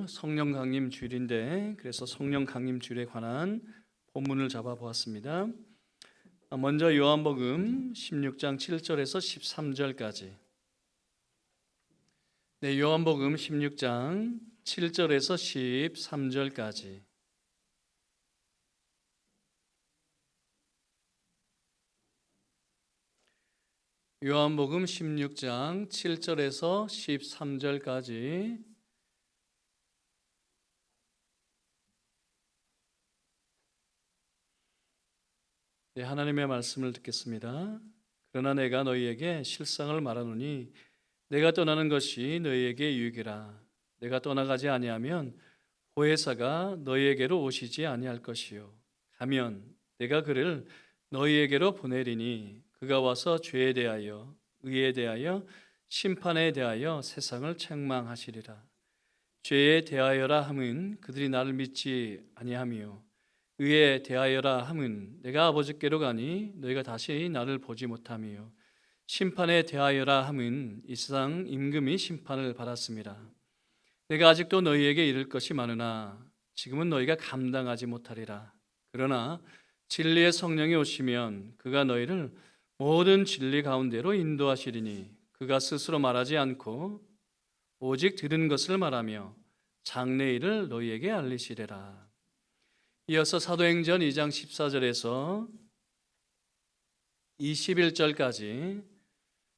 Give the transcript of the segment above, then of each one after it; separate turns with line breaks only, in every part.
오늘 성령 강림 주일인데 그래서 성령 강림 주일에 관한 본문을 잡아 보았습니다. 먼저 요한복음 16장 7절에서 13절까지. 네, 요한복음 16장 7절에서 13절까지. 요한복음 16장 7절에서 13절까지. 네, 하나님의 말씀을 듣겠습니다. 그러나 내가 너희에게 실상을 말하노니 내가 떠나는 것이 너희에게 유익이라. 내가 떠나가지 아니하면 보혜사가 너희에게로 오시지 아니할 것이요 가면 내가 그를 너희에게로 보내리니 그가 와서 죄에 대하여 의에 대하여 심판에 대하여 세상을 책망하시리라. 죄에 대하여라 함은 그들이 나를 믿지 아니하며 의에 대하여라 함은 내가 아버지께로 가니 너희가 다시 나를 보지 못하며 심판에 대하여라 함은 이 세상 임금이 심판을 받았습니다. 내가 아직도 너희에게 이를 것이 많으나 지금은 너희가 감당하지 못하리라. 그러나 진리의 성령이 오시면 그가 너희를 모든 진리 가운데로 인도하시리니 그가 스스로 말하지 않고 오직 들은 것을 말하며 장래일을 너희에게 알리시리라. 이어서 사도행전 2장 14절에서 21절까지,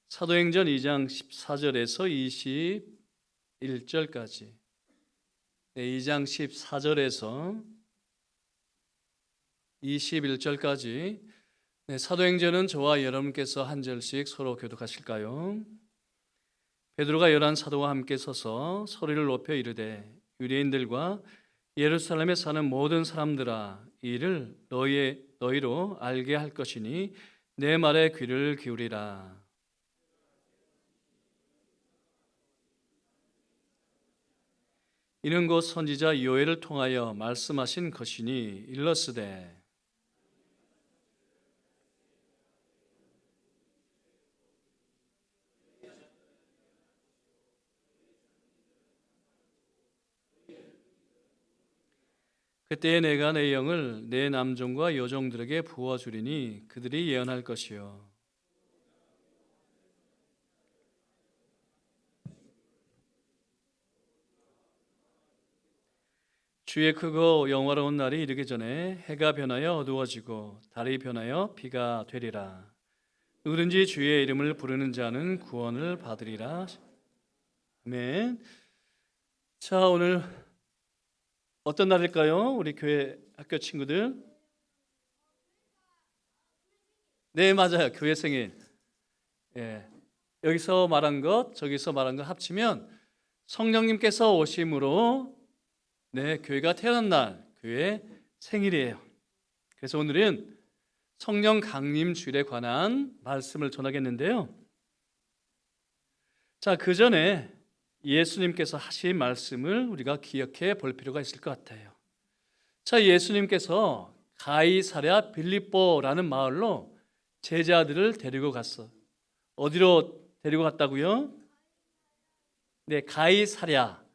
사도행전 2장 14절에서 21절까지, 2장 14절에서 21절까지. 사도행전은 저와 여러분께서 한 절씩 서로 교독하실까요? 베드로가 11 사도와 함께 서서 소리를 높여 이르되 유대인들과 예루살렘에 사는 모든 사람들아, 이를 너희로 알게 할 것이니 내 말에 귀를 기울이라. 이는 곧 선지자 요엘을 통하여 말씀하신 것이니 일러스되 그때에 내가 내 영을 내 남종과 여종들에게 부어주리니 그들이 예언할 것이요 주의 크고 영화로운 날이 이르기 전에 해가 변하여 어두워지고 달이 변하여 비가 되리라. 누구든지 주의 이름을 부르는 자는 구원을 받으리라. 아멘. 자, 오늘 어떤 날일까요? 우리 교회 학교 친구들. 네, 맞아요. 교회 생일. 예. 여기서 말한 것, 저기서 말한 것 합치면 성령님께서 오심으로 교회가 태어난 날, 교회 생일이에요. 그래서 오늘은 성령 강림 주일에 관한 말씀을 전하겠는데요. 자, 그 전에 예수님께서 하신 말씀을 우리가 기억해 볼 필요가 있을 것 같아요. 자, 예수님께서 가이사랴 빌립보라는 마을로 제자들을 데리고 갔어. 어디로 데리고 갔다고요? 네, 가이사랴라는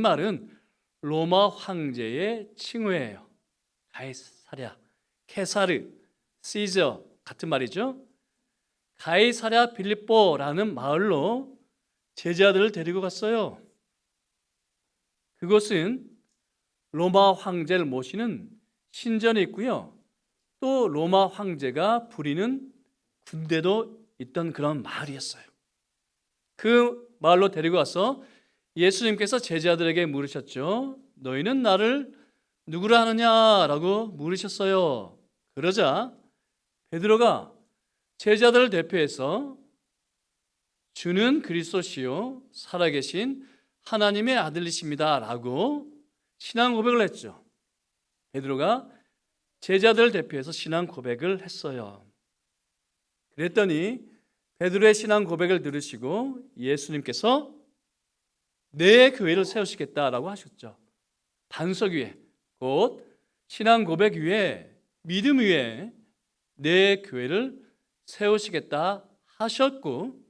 말은 로마 황제의 칭호예요. 가이사랴, 케사르, 시저 같은 말이죠. 가이사랴 빌립보라는 마을로 제자들을 데리고 갔어요. 그곳은 로마 황제를 모시는 신전이 있고요. 또 로마 황제가 부리는 군대도 있던 그런 마을이었어요. 그 마을로 데리고 가서 예수님께서 제자들에게 물으셨죠. 너희는 나를 누구라 하느냐라고 물으셨어요. 그러자 베드로가 제자들을 대표해서 주는 그리스도시요 살아계신 하나님의 아들이십니다 라고 신앙 고백을 했죠. 베드로가 제자들을 대표해서 신앙 고백을 했어요. 그랬더니 베드로의 신앙 고백을 들으시고 예수님께서 내 교회를 세우시겠다라고 하셨죠. 반석 위에, 곧 신앙 고백 위에, 믿음 위에 내 교회를 세우시겠다 하셨고,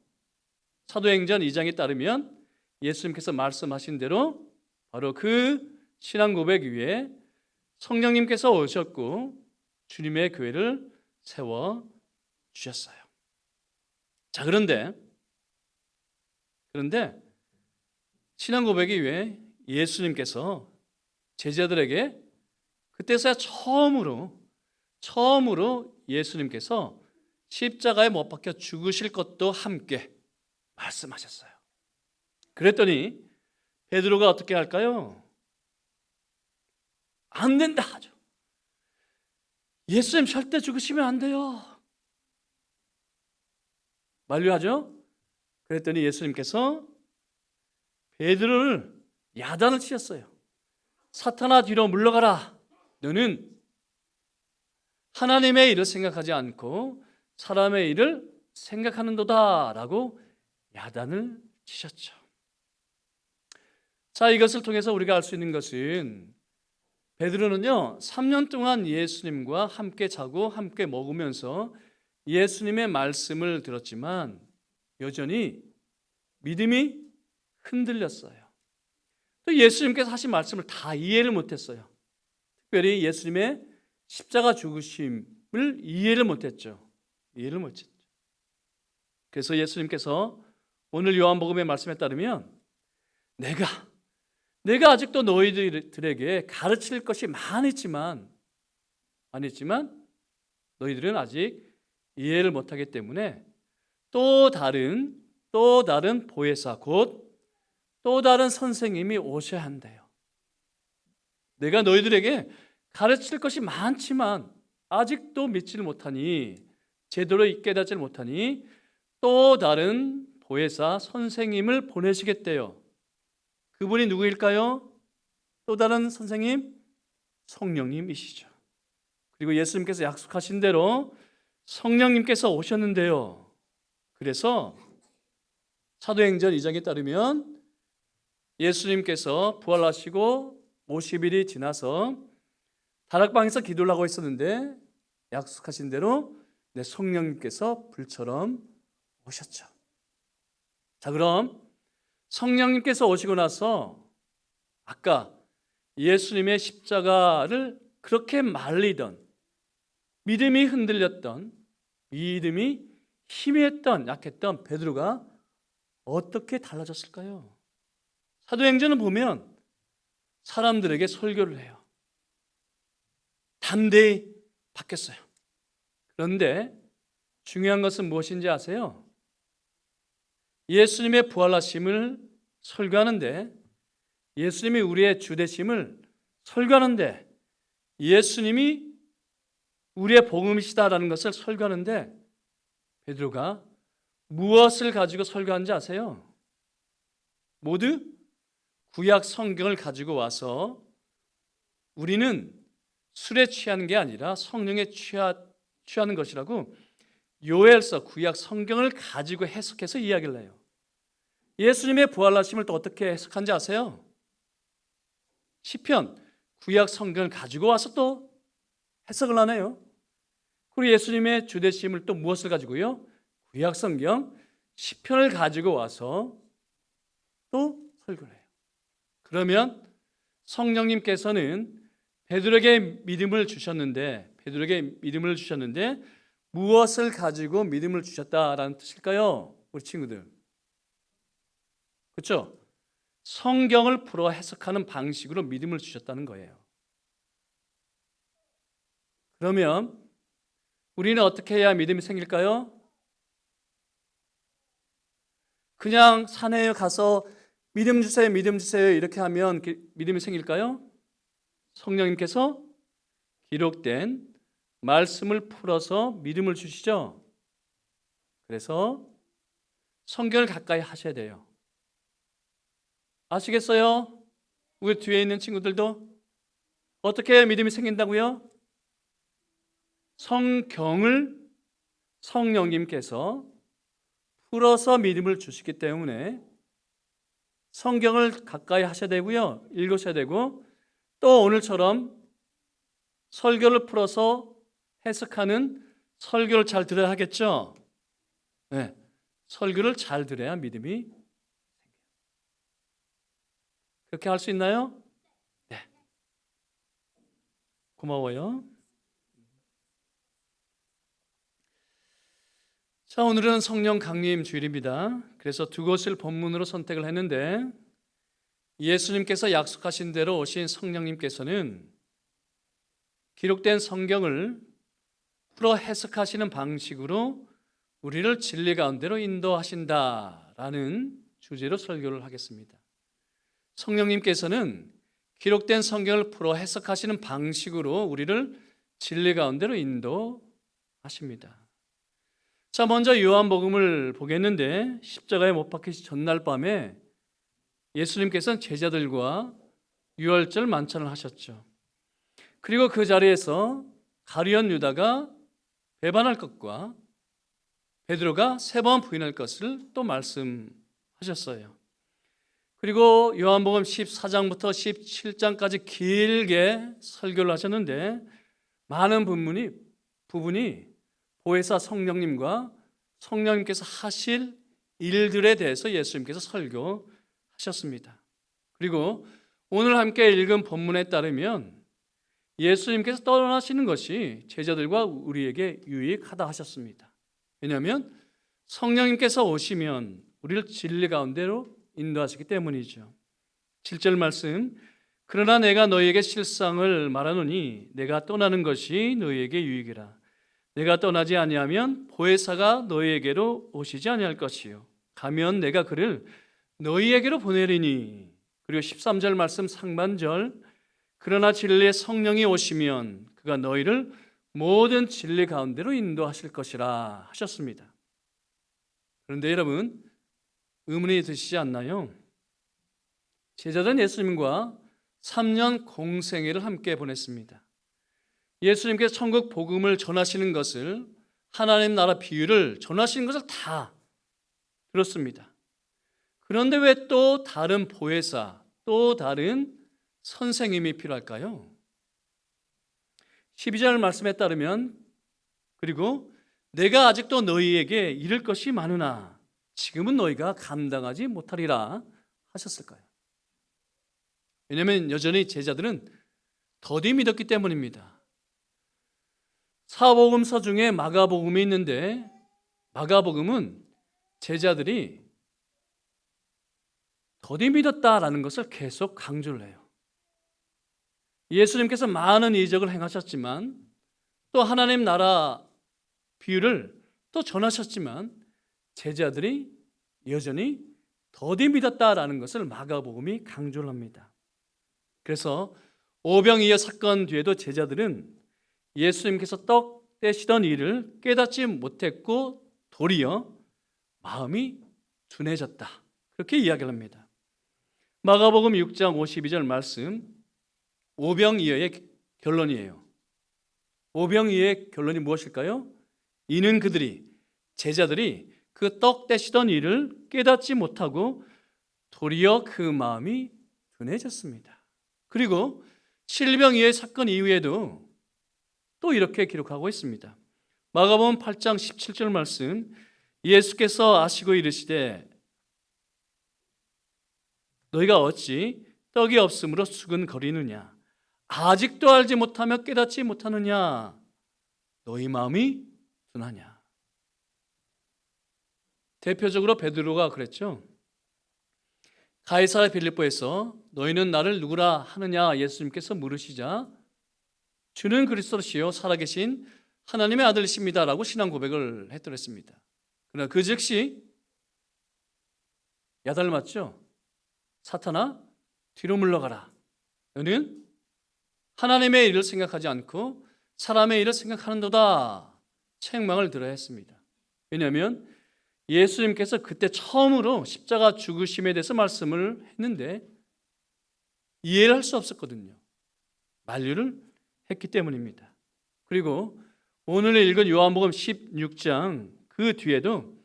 사도행전 2장에 따르면 예수님께서 말씀하신 대로 바로 그 신앙 고백 위에 성령님께서 오셨고 주님의 교회를 세워 주셨어요. 자, 그런데 신앙 고백이 위해 예수님께서 제자들에게 그때서야 처음으로 예수님께서 십자가에 못 박혀 죽으실 것도 함께 말씀하셨어요. 그랬더니 베드로가 어떻게 할까요? 안 된다 하죠. 예수님 절대 죽으시면 안 돼요. 만류하죠. 그랬더니 예수님께서 베드로를 야단을 치셨어요. 사탄아, 뒤로 물러가라. 너는 하나님의 일을 생각하지 않고 사람의 일을 생각하는도다 라고 야단을 치셨죠. 자, 이것을 통해서 우리가 알 수 있는 것은 베드로는요 3년 동안 예수님과 함께 자고 함께 먹으면서 예수님의 말씀을 들었지만 여전히 믿음이 흔들렸어요. 또 예수님께서 하신 말씀을 다 이해를 못했어요. 특별히 예수님의 십자가 죽으심을 이해를 못했죠. 그래서 예수님께서 오늘 요한복음의 말씀에 따르면 내가 아직도 너희들에게 가르칠 것이 많았지만 너희들은 아직 이해를 못하기 때문에 또 다른 보혜사 곧 또 다른 선생님이 오셔야 한대요. 내가 너희들에게 가르칠 것이 많지만 아직도 믿지를 못하니 제대로 깨닫지를 못하니 또 다른 보혜사 선생님을 보내시겠대요. 그분이 누구일까요? 또 다른 선생님? 성령님이시죠. 그리고 예수님께서 약속하신 대로 성령님께서 오셨는데요. 그래서 사도행전 2장에 따르면 예수님께서 부활하시고 50일이 지나서 다락방에서 기도를 하고 있었는데 약속하신 대로 성령님께서 불처럼 오셨죠. 자, 그럼 성령님께서 오시고 나서 아까 예수님의 십자가를 그렇게 말리던 믿음이 흔들렸던 믿음이 희미했던 약했던 베드로가 어떻게 달라졌을까요? 사도행전을 보면 사람들에게 설교를 해요. 담대히 바뀌었어요. 그런데 중요한 것은 무엇인지 아세요? 예수님의 부활하심을 설교하는데 예수님이 우리의 주되심을 설교하는데 예수님이 우리의 복음이시다라는 것을 설교하는데 베드로가 무엇을 가지고 설교하는지 아세요? 모두 구약 성경을 가지고 와서 우리는 술에 취하는 게 아니라 성령에 취하는 것이라고 요엘서 구약 성경을 가지고 해석해서 이야기를 해요. 예수님의 부활하심을 또 어떻게 해석한지 아세요? 시편 구약 성경을 가지고 와서 또 해석을 하네요. 그리고 예수님의 주되심을 또 무엇을 가지고요? 구약 성경 시편을 가지고 와서 또 설교를 해요. 그러면 성령님께서는 베드로에게 믿음을 주셨는데 무엇을 가지고 믿음을 주셨다라는 뜻일까요? 우리 친구들. 그렇죠? 성경을 풀어 해석하는 방식으로 믿음을 주셨다는 거예요. 그러면 우리는 어떻게 해야 믿음이 생길까요? 그냥 산에 가서 믿음 주세요 이렇게 하면 믿음이 생길까요? 성령님께서 기록된 말씀을 풀어서 믿음을 주시죠. 그래서 성경을 가까이 하셔야 돼요. 아시겠어요? 우리 뒤에 있는 친구들도 어떻게 해야 믿음이 생긴다고요? 성경을 성령님께서 풀어서 믿음을 주시기 때문에 성경을 가까이 하셔야 되고요. 읽으셔야 되고 또 오늘처럼 설교를 풀어서 해석하는 설교를 잘 들어야 하겠죠. 네, 설교를 잘 들어야 믿음이 생겨요. 그렇게 할 수 있나요? 네. 고마워요. 자, 오늘은 성령 강림 주일입니다. 그래서 두 곳을 본문으로 선택을 했는데 예수님께서 약속하신 대로 오신 성령님께서는 기록된 성경을 풀어 해석하시는 방식으로 우리를 진리 가운데로 인도하신다라는 주제로 설교를 하겠습니다. 성령님께서는 기록된 성경을 풀어 해석하시는 방식으로 우리를 진리 가운데로 인도하십니다. 자, 먼저 요한복음을 보겠는데 십자가에 못 박히시 전날 밤에 예수님께서는 제자들과 유월절 만찬을 하셨죠. 그리고 그 자리에서 가룟 유다가 배반할 것과 베드로가 3번 부인할 것을 또 말씀하셨어요. 그리고 요한복음 14장부터 17장까지 길게 설교를 하셨는데 많은 부분이 보혜사 성령님과 성령님께서 하실 일들에 대해서 예수님께서 설교하셨습니다. 그리고 오늘 함께 읽은 본문에 따르면 예수님께서 떠나시는 것이 제자들과 우리에게 유익하다 하셨습니다. 왜냐하면 성령님께서 오시면 우리를 진리 가운데로 인도하시기 때문이죠. 7절 말씀, 그러나 내가 너희에게 실상을 말하노니 내가 떠나는 것이 너희에게 유익이라. 내가 떠나지 아니하면 보혜사가 너희에게로 오시지 아니할 것이요 가면 내가 그를 너희에게로 보내리니. 그리고 13절 말씀 상반절, 그러나 진리의 성령이 오시면 그가 너희를 모든 진리 가운데로 인도하실 것이라 하셨습니다. 그런데 여러분, 의문이 드시지 않나요? 제자들은 예수님과 3년 공생애를 함께 보냈습니다. 예수님께서 천국 복음을 전하시는 것을, 하나님 나라 비유를 전하시는 것을 다 들었습니다. 그런데 왜 또 다른 보혜사, 또 다른 선생님이 필요할까요? 12절 말씀에 따르면 그리고 내가 아직도 너희에게 이를 것이 많으나 지금은 너희가 감당하지 못하리라 하셨을까요? 왜냐하면 여전히 제자들은 더디 믿었기 때문입니다. 사복음서 중에 마가복음이 있는데 마가복음은 제자들이 더디 믿었다라는 것을 계속 강조를 해요. 예수님께서 많은 이적을 행하셨지만 또 하나님 나라 비유를 또 전하셨지만 제자들이 여전히 더디 믿었다라는 것을 마가복음이 강조를 합니다. 그래서 오병이어 사건 뒤에도 제자들은 예수님께서 떡 떼시던 일을 깨닫지 못했고 도리어 마음이 둔해졌다, 그렇게 이야기를 합니다. 마가복음 6장 52절 말씀, 오병이어의 결론이에요. 오병이어의 결론이 무엇일까요? 이는 제자들이 그 떡 떼시던 일을 깨닫지 못하고 도리어 그 마음이 둔해졌습니다. 그리고 칠병이어의 사건 이후에도 또 이렇게 기록하고 있습니다. 마가복음 8장 17절 말씀, 예수께서 아시고 이르시되 너희가 어찌 떡이 없으므로 수근거리느냐, 아직도 알지 못하며 깨닫지 못하느냐, 너희 마음이 둔하냐. 대표적으로 베드로가 그랬죠. 가이사랴 빌립보에서 너희는 나를 누구라 하느냐 예수님께서 물으시자 주는 그리스도시요 살아계신 하나님의 아들이십니다라고 신앙 고백을 했더랬습니다. 그러나 그 즉시 야단맞죠. 사탄아 뒤로 물러가라. 너는 하나님의 일을 생각하지 않고 사람의 일을 생각하는도다, 책망을 들어야 했습니다. 왜냐하면 예수님께서 그때 처음으로 십자가 죽으심에 대해서 말씀을 했는데 이해를 할 수 없었거든요. 만류를 했기 때문입니다. 그리고 오늘 읽은 요한복음 16장 그 뒤에도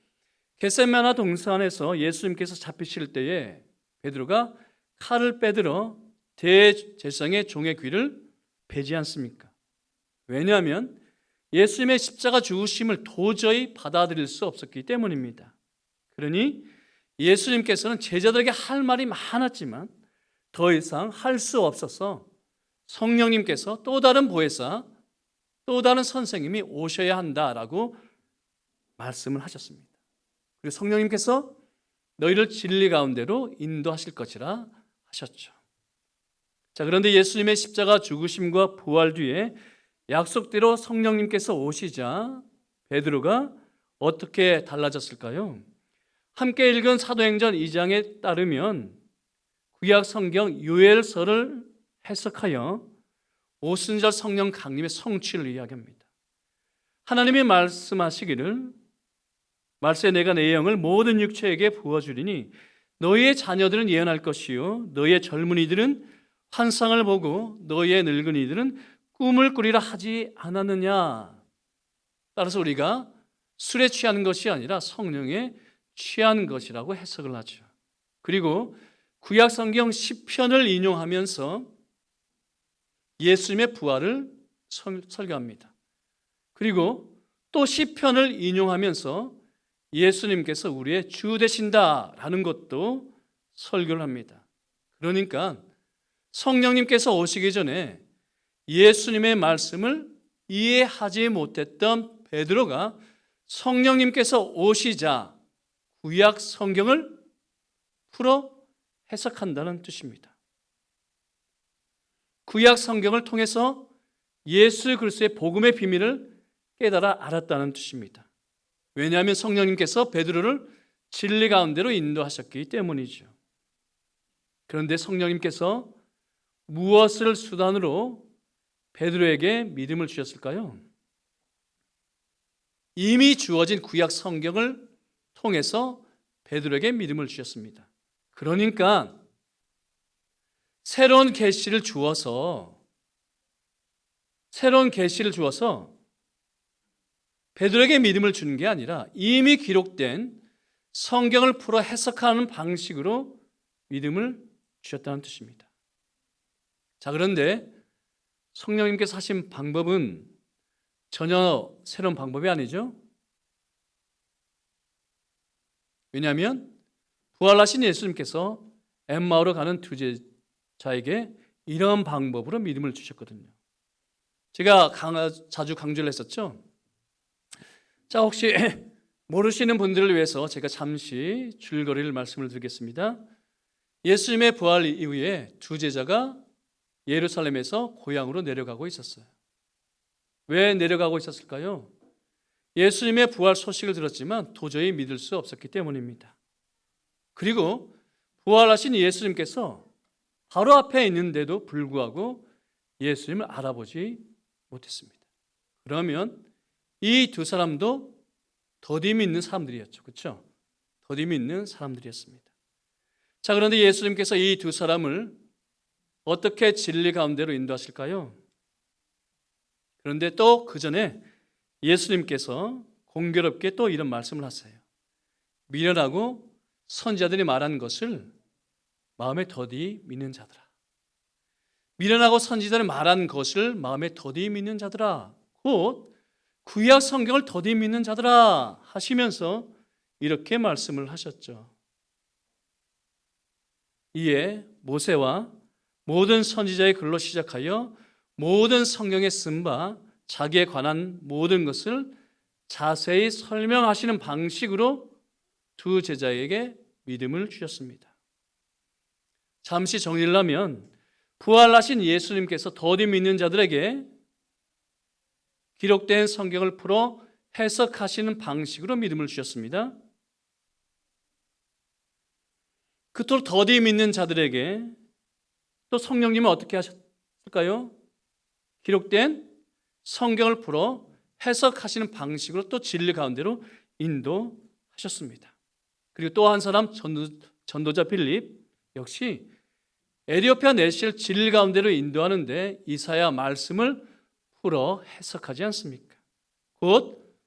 겟세마네 동산에서 예수님께서 잡히실 때에 베드로가 칼을 빼들어 대제사장의 종의 귀를 베지 않습니까? 왜냐하면 예수님의 십자가 죽으심을 도저히 받아들일 수 없었기 때문입니다. 그러니 예수님께서는 제자들에게 할 말이 많았지만 더 이상 할 수 없어서 성령님께서 또 다른 보혜사, 또 다른 선생님이 오셔야 한다라고 말씀을 하셨습니다. 그리고 성령님께서 너희를 진리 가운데로 인도하실 것이라 하셨죠. 자, 그런데 예수님의 십자가 죽으심과 부활 뒤에 약속대로 성령님께서 오시자 베드로가 어떻게 달라졌을까요? 함께 읽은 사도행전 2장에 따르면 구약 성경 요엘서를 해석하여 오순절 성령 강림의 성취를 이야기합니다. 하나님이 말씀하시기를 말세 내가 내 영을 모든 육체에게 부어주리니 너희의 자녀들은 예언할 것이요 너희의 젊은이들은 환상을 보고 너희의 늙은이들은 꿈을 꾸리라 하지 않았느냐. 따라서 우리가 술에 취하는 것이 아니라 성령에 취한 것이라고 해석을 하죠. 그리고 구약 성경 시편을 인용하면서 예수님의 부활을 설교합니다. 그리고 또 시편을 인용하면서 예수님께서 우리의 주 되신다라는 것도 설교를 합니다. 그러니까 성령님께서 오시기 전에 예수님의 말씀을 이해하지 못했던 베드로가 성령님께서 오시자 구약 성경을 풀어 해석한다는 뜻입니다. 구약 성경을 통해서 예수 그리스도의 복음의 비밀을 깨달아 알았다는 뜻입니다. 왜냐하면 성령님께서 베드로를 진리 가운데로 인도하셨기 때문이죠. 그런데 성령님께서 무엇을 수단으로 베드로에게 믿음을 주셨을까요? 이미 주어진 구약 성경을 통해서 베드로에게 믿음을 주셨습니다. 그러니까 새로운 계시를 주어서 베드로에게 믿음을 주는 게 아니라 이미 기록된 성경을 풀어 해석하는 방식으로 믿음을 주셨다는 뜻입니다. 자, 그런데 성령님께서 하신 방법은 전혀 새로운 방법이 아니죠. 왜냐하면 부활하신 예수님께서 엠마오로 가는 두 제자에게 이런 방법으로 믿음을 주셨거든요. 제가 자주 강조를 했었죠. 자, 혹시 모르시는 분들을 위해서 제가 잠시 줄거리를 말씀을 드리겠습니다. 예수님의 부활 이후에 두 제자가 예루살렘에서 고향으로 내려가고 있었어요. 왜 내려가고 있었을까요? 예수님의 부활 소식을 들었지만 도저히 믿을 수 없었기 때문입니다. 그리고 부활하신 예수님께서 바로 앞에 있는데도 불구하고 예수님을 알아보지 못했습니다. 그러면 이 두 사람도 더디 믿는 사람들이었죠. 그렇죠? 더디 믿는 사람들이었습니다. 자, 그런데 예수님께서 이 두 사람을 어떻게 진리 가운데로 인도하실까요? 그런데 또 그 전에 예수님께서 공교롭게 또 이런 말씀을 하세요. 미련하고 선지자들이 말한 것을 마음에 더디 믿는 자들아. 미련하고 선지자들이 말한 것을 마음에 더디 믿는 자들아. 곧 구약 성경을 더디 믿는 자들아 하시면서 이렇게 말씀을 하셨죠. 이에 모세와 모든 선지자의 글로 시작하여 모든 성경에 쓴 바 자기에 관한 모든 것을 자세히 설명하시는 방식으로 두 제자에게 믿음을 주셨습니다. 잠시 정리를 하면 부활하신 예수님께서 더디 믿는 자들에게 기록된 성경을 풀어 해석하시는 방식으로 믿음을 주셨습니다. 그토록 더디 믿는 자들에게 또 성령님은 어떻게 하셨을까요? 기록된 성경을 풀어 해석하시는 방식으로 또 진리 가운데로 인도하셨습니다. 그리고 또 한 사람 전도자 빌립 역시 에티오피아 내시를 진리 가운데로 인도하는데 이사야 말씀을 풀어 해석하지 않습니까? 곧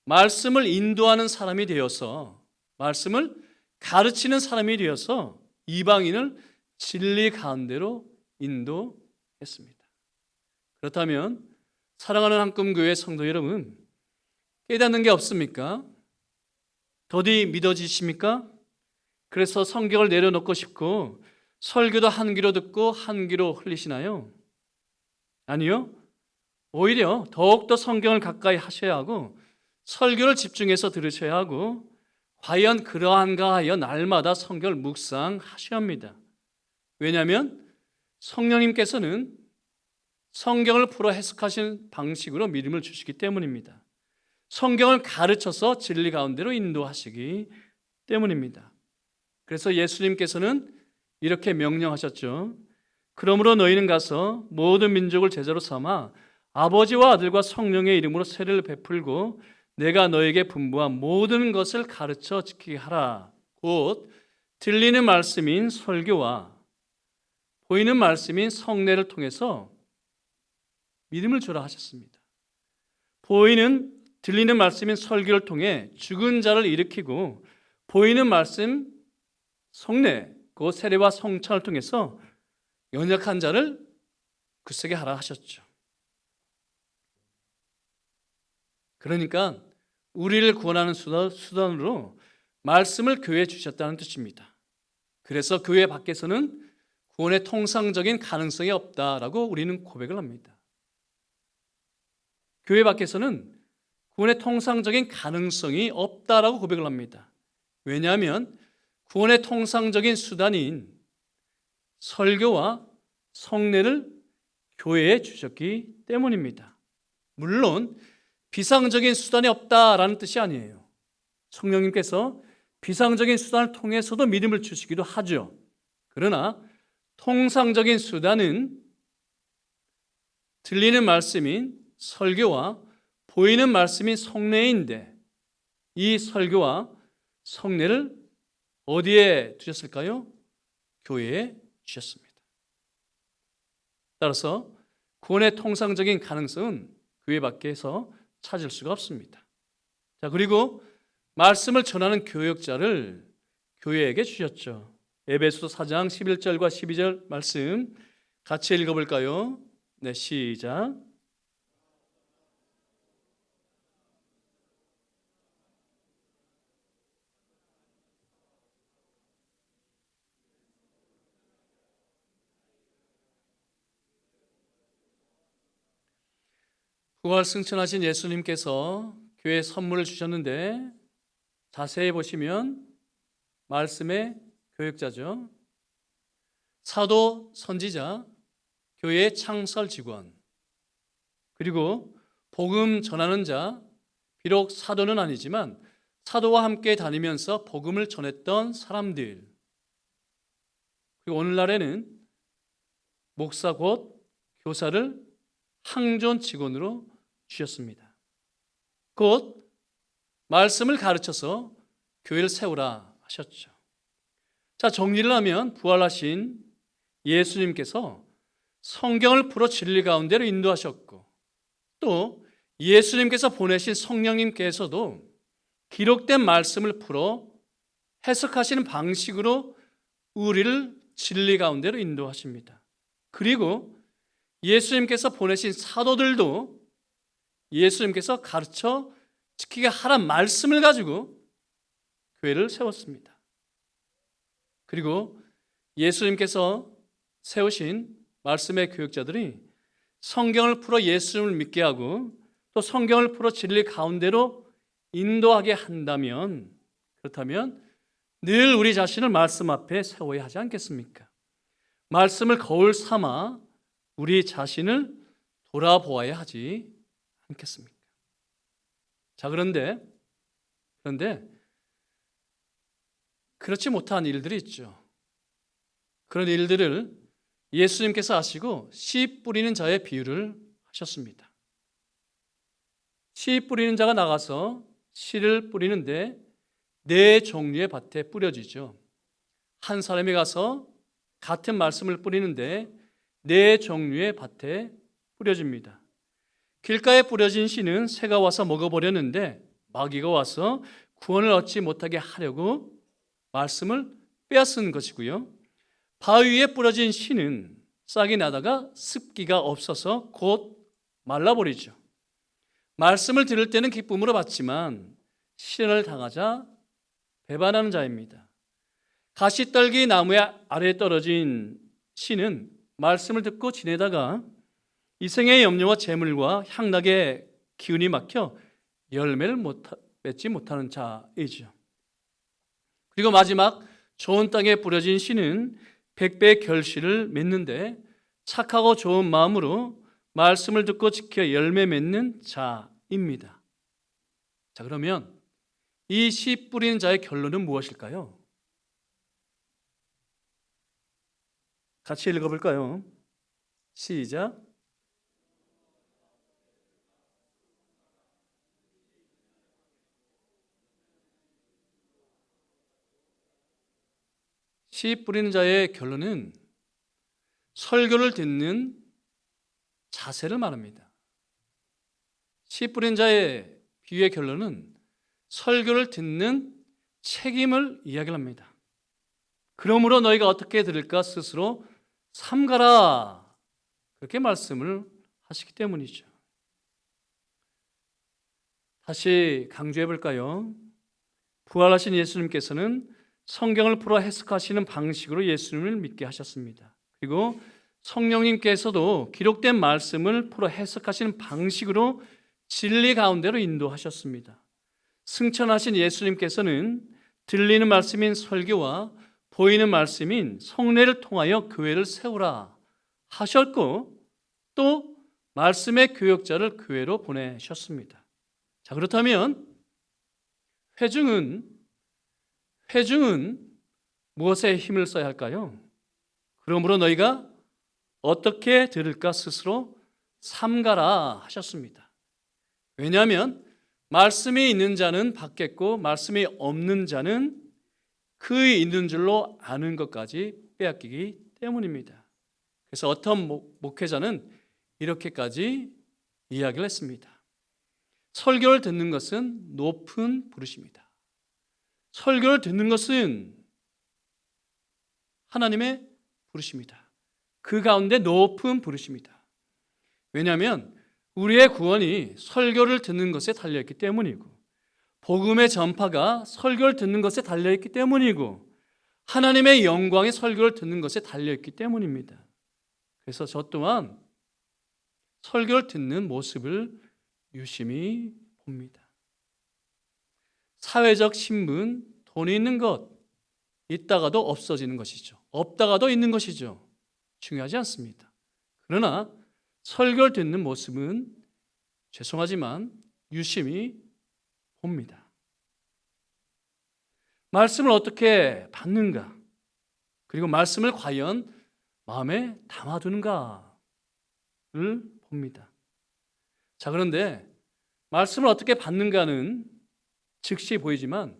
말씀을 인도하는 사람이 되어서 말씀을 가르치는 사람이 되어서 이방인을 진리 가운데로 인도했습니다. 그렇다면 사랑하는 한금교회 성도 여러분, 깨닫는 게 없습니까? 더디 믿어지십니까? 그래서 성경을 내려놓고 싶고 설교도 한 귀로 듣고 한 귀로 흘리시나요? 아니요. 오히려 더욱더 성경을 가까이 하셔야 하고 설교를 집중해서 들으셔야 하고 과연 그러한가 하여 날마다 성경을 묵상하셔야 합니다. 왜냐하면 성령님께서는 성경을 풀어 해석하시는 방식으로 믿음을 주시기 때문입니다. 성경을 가르쳐서 진리 가운데로 인도하시기 때문입니다. 그래서 예수님께서는 이렇게 명령하셨죠. 그러므로 너희는 가서 모든 민족을 제자로 삼아 아버지와 아들과 성령의 이름으로 세례를 베풀고 내가 너에게 분부한 모든 것을 가르쳐 지키게 하라. 곧 들리는 말씀인 설교와 보이는 말씀인 성례를 통해서 믿음을 주라 하셨습니다. 들리는 말씀인 설교를 통해 죽은 자를 일으키고 보이는 말씀 성례, 그 세례와 성찬을 통해서 연약한 자를 굳세게 하라 하셨죠. 그러니까 우리를 구원하는 수단으로 말씀을 교회에 주셨다는 뜻입니다. 그래서 교회 밖에서는 구원의 통상적인 가능성이 없다라고 우리는 고백을 합니다. 교회 밖에서는 구원의 통상적인 가능성이 없다라고 고백을 합니다. 왜냐하면 구원의 통상적인 수단인 설교와 성례를 교회에 주셨기 때문입니다. 물론 비상적인 수단이 없다라는 뜻이 아니에요. 성령님께서 비상적인 수단을 통해서도 믿음을 주시기도 하죠. 그러나 통상적인 수단은 들리는 말씀인 설교와 보이는 말씀인 성례인데 이 설교와 성례를 어디에 두셨을까요? 교회에 주셨습니다. 따라서 구원의 통상적인 가능성은 교회 밖에서 찾을 수가 없습니다. 자, 그리고 말씀을 전하는 교역자를 교회에게 주셨죠. 에베소서 4장 11절과 12절 말씀 같이 읽어볼까요? 네, 시작. 부활 승천하신 예수님께서 교회에 선물을 주셨는데 자세히 보시면 말씀의 교역자죠. 사도, 선지자, 교회의 창설 직원, 그리고 복음 전하는 자, 비록 사도는 아니지만 사도와 함께 다니면서 복음을 전했던 사람들, 그리고 오늘날에는 목사 곧 교사를 항존 직원으로 주셨습니다. 곧 말씀을 가르쳐서 교회를 세우라 하셨죠. 자, 정리를 하면 부활하신 예수님께서 성경을 풀어 진리 가운데로 인도하셨고 또 예수님께서 보내신 성령님께서도 기록된 말씀을 풀어 해석하시는 방식으로 우리를 진리 가운데로 인도하십니다. 그리고 예수님께서 보내신 사도들도 예수님께서 가르쳐 지키게 하란 말씀을 가지고 교회를 세웠습니다. 그리고 예수님께서 세우신 말씀의 교역자들이 성경을 풀어 예수님을 믿게 하고 또 성경을 풀어 진리 가운데로 인도하게 한다면 그렇다면 늘 우리 자신을 말씀 앞에 세워야 하지 않겠습니까? 말씀을 거울 삼아 우리 자신을 돌아보아야 하지 않겠습니까? 자, 그런데 그렇지 못한 일들이 있죠. 그런 일들을 예수님께서 하시고 씨 뿌리는 자의 비유를 하셨습니다. 씨 뿌리는 자가 나가서 씨를 뿌리는데 네 종류의 밭에 뿌려지죠. 한 사람이 가서 같은 말씀을 뿌리는데 네 종류의 밭에 뿌려집니다. 길가에 뿌려진 씨는 새가 와서 먹어버렸는데 마귀가 와서 구원을 얻지 못하게 하려고 말씀을 빼앗은 것이고요. 바위 위에 뿌려진 씨는 싹이 나다가 습기가 없어서 곧 말라버리죠. 말씀을 들을 때는 기쁨으로 받지만 시련을 당하자 배반하는 자입니다. 가시떨기 나무의 아래에 떨어진 씨는 말씀을 듣고 지내다가 이생의 염려와 재물과 향락의 기운이 막혀 열매를 맺지 못하는 자이죠. 그리고 마지막 좋은 땅에 뿌려진 씨는 100배의 결실을 맺는데 착하고 좋은 마음으로 말씀을 듣고 지켜 열매 맺는 자입니다. 자, 그러면 이 씨 뿌리는 자의 결론은 무엇일까요? 같이 읽어볼까요? 시작. 씨 뿌리는 자의 결론은 설교를 듣는 자세를 말합니다. 씨 뿌린 자의 비유의 결론은 설교를 듣는 책임을 이야기를 합니다. 그러므로 너희가 어떻게 들을까 스스로 삼가라, 그렇게 말씀을 하시기 때문이죠. 다시 강조해 볼까요? 부활하신 예수님께서는 성경을 풀어 해석하시는 방식으로 예수님을 믿게 하셨습니다. 그리고 성령님께서도 기록된 말씀을 풀어 해석하시는 방식으로 진리 가운데로 인도하셨습니다. 승천하신 예수님께서는 들리는 말씀인 설교와 보이는 말씀인 성례를 통하여 교회를 세우라 하셨고, 또 말씀의 교역자를 교회로 보내셨습니다. 자, 그렇다면 회중은 무엇에 힘을 써야 할까요? 그러므로 너희가 어떻게 들을까 스스로 삼가라 하셨습니다. 왜냐하면 말씀이 있는 자는 받겠고 말씀이 없는 자는 그 있는 줄로 아는 것까지 빼앗기기 때문입니다. 그래서 어떤 목회자는 이렇게까지 이야기를 했습니다. 설교를 듣는 것은 높은 부르심이다. 설교를 듣는 것은 하나님의 부르심이다. 그 가운데 높은 부르심이다. 왜냐하면 우리의 구원이 설교를 듣는 것에 달려있기 때문이고, 복음의 전파가 설교를 듣는 것에 달려있기 때문이고, 하나님의 영광의 설교를 듣는 것에 달려있기 때문입니다. 그래서 저 또한 설교를 듣는 모습을 유심히 봅니다. 사회적 신분, 돈이 있는 것, 있다가도 없어지는 것이죠. 없다가도 있는 것이죠. 중요하지 않습니다. 그러나 설교를 듣는 모습은 죄송하지만 유심히 봅니다. 말씀을 어떻게 받는가, 그리고 말씀을 과연 마음에 담아두는가를 봅니다. 자, 그런데 말씀을 어떻게 받는가는 즉시 보이지만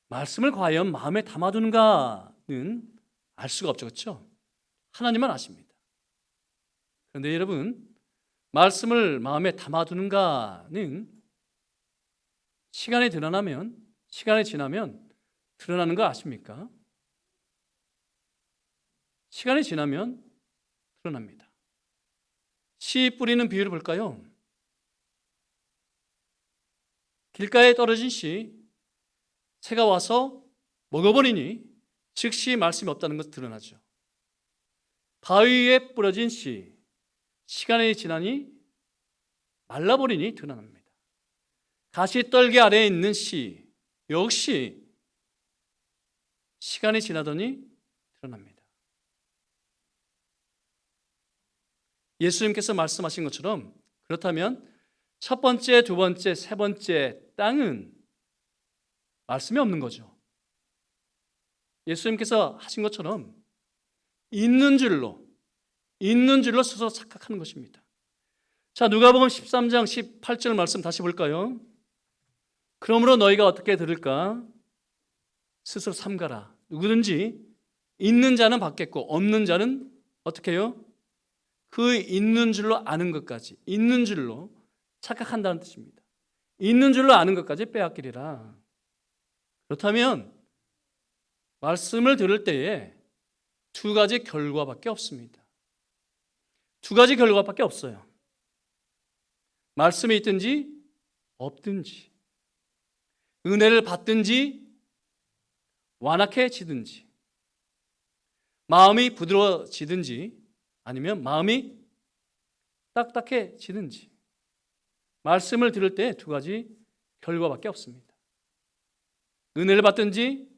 말씀을 과연 마음에 담아두는가는 알 수가 없죠. 그렇죠? 하나님만 아십니다. 그런데 여러분, 말씀을 마음에 담아두는가는 시간이 지나면 드러나는 거 아십니까? 시간이 지나면 드러납니다. 씨 뿌리는 비유를 볼까요? 길가에 떨어진 씨, 새가 와서 먹어버리니 즉시 말씀이 없다는 것이 드러나죠. 바위에 뿌려진 씨, 시간이 지나니 말라버리니 드러납니다. 가시떨기 아래에 있는 씨, 역시 시간이 지나더니 드러납니다. 예수님께서 말씀하신 것처럼, 그렇다면 첫 번째, 두 번째, 세 번째 땅은 말씀이 없는 거죠. 예수님께서 하신 것처럼 있는 줄로 스스로 착각하는 것입니다. 자, 누가복음 13장 18절 말씀 다시 볼까요? 그러므로 너희가 어떻게 들을까? 스스로 삼가라. 누구든지 있는 자는 받겠고 없는 자는 어떻게 해요? 그 있는 줄로 아는 것까지, 있는 줄로 착각한다는 뜻입니다. 있는 줄로 아는 것까지 빼앗기리라. 그렇다면 말씀을 들을 때에 두 가지 결과밖에 없습니다. 두 가지 결과밖에 없어요. 말씀이 있든지 없든지, 은혜를 받든지 완악해지든지, 마음이 부드러워지든지 아니면 마음이 딱딱해지든지 말씀을 들을 때 두 가지 결과밖에 없습니다. 은혜를 받든지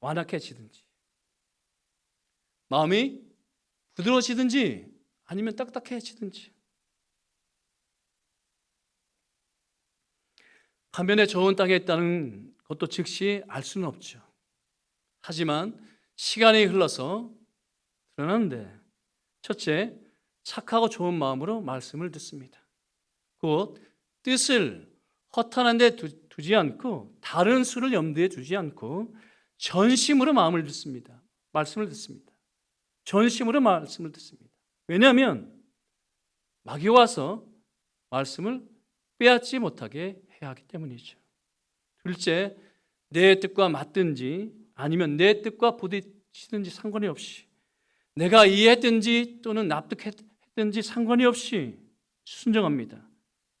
완악해지든지 마음이 부드러워지든지 아니면 딱딱해지든지. 반면에 좋은 땅에 있다는 것도 즉시 알 수는 없죠. 하지만 시간이 흘러서 드러나는데 첫째, 착하고 좋은 마음으로 말씀을 듣습니다. 곧 뜻을 허탄한 데 두지 않고 다른 수를 염두에 두지 않고 전심으로 마음을 듣습니다. 말씀을 듣습니다. 전심으로 말씀을 듣습니다. 왜냐하면 마귀가 와서 말씀을 빼앗지 못하게 해야 하기 때문이죠. 둘째, 내 뜻과 맞든지 아니면 내 뜻과 부딪히든지 상관이 없이 내가 이해했든지 또는 납득했든지 상관이 없이 순종합니다.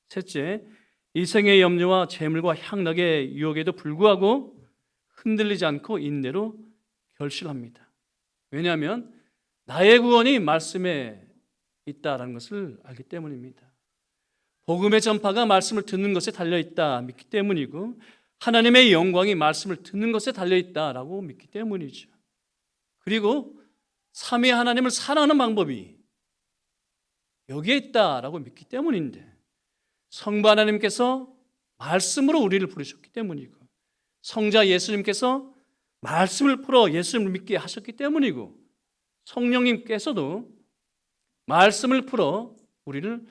셋째, 이생의 염려와 재물과 향락의 유혹에도 불구하고 흔들리지 않고 인내로 결실합니다. 왜냐하면 나의 구원이 말씀에 있다라는 것을 알기 때문입니다. 복음의 전파가 말씀을 듣는 것에 달려있다 믿기 때문이고 하나님의 영광이 말씀을 듣는 것에 달려있다라고 믿기 때문이죠. 그리고 삼위 하나님을 사랑하는 방법이 여기에 있다라고 믿기 때문인데 성부 하나님께서 말씀으로 우리를 부르셨기 때문이고 성자 예수님께서 말씀을 풀어 예수님을 믿게 하셨기 때문이고 성령님께서도 말씀을 풀어 우리를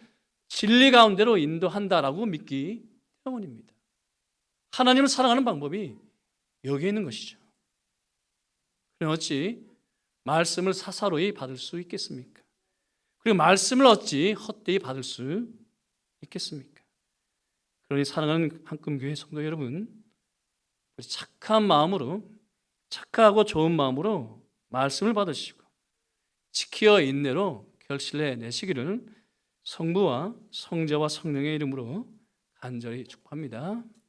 진리 가운데로 인도한다라고 믿기 때문입니다. 하나님을 사랑하는 방법이 여기에 있는 것이죠. 그럼 어찌 말씀을 사사로이 받을 수 있겠습니까? 그리고 말씀을 어찌 헛되이 받을 수 있겠습니까? 그러니 사랑하는 한금교회 성도 여러분, 우리 착한 마음으로 착하고 좋은 마음으로 말씀을 받으시고 지키어 인내로 결실해 내시기를 성부와 성자와 성령의 이름으로 간절히 축복합니다.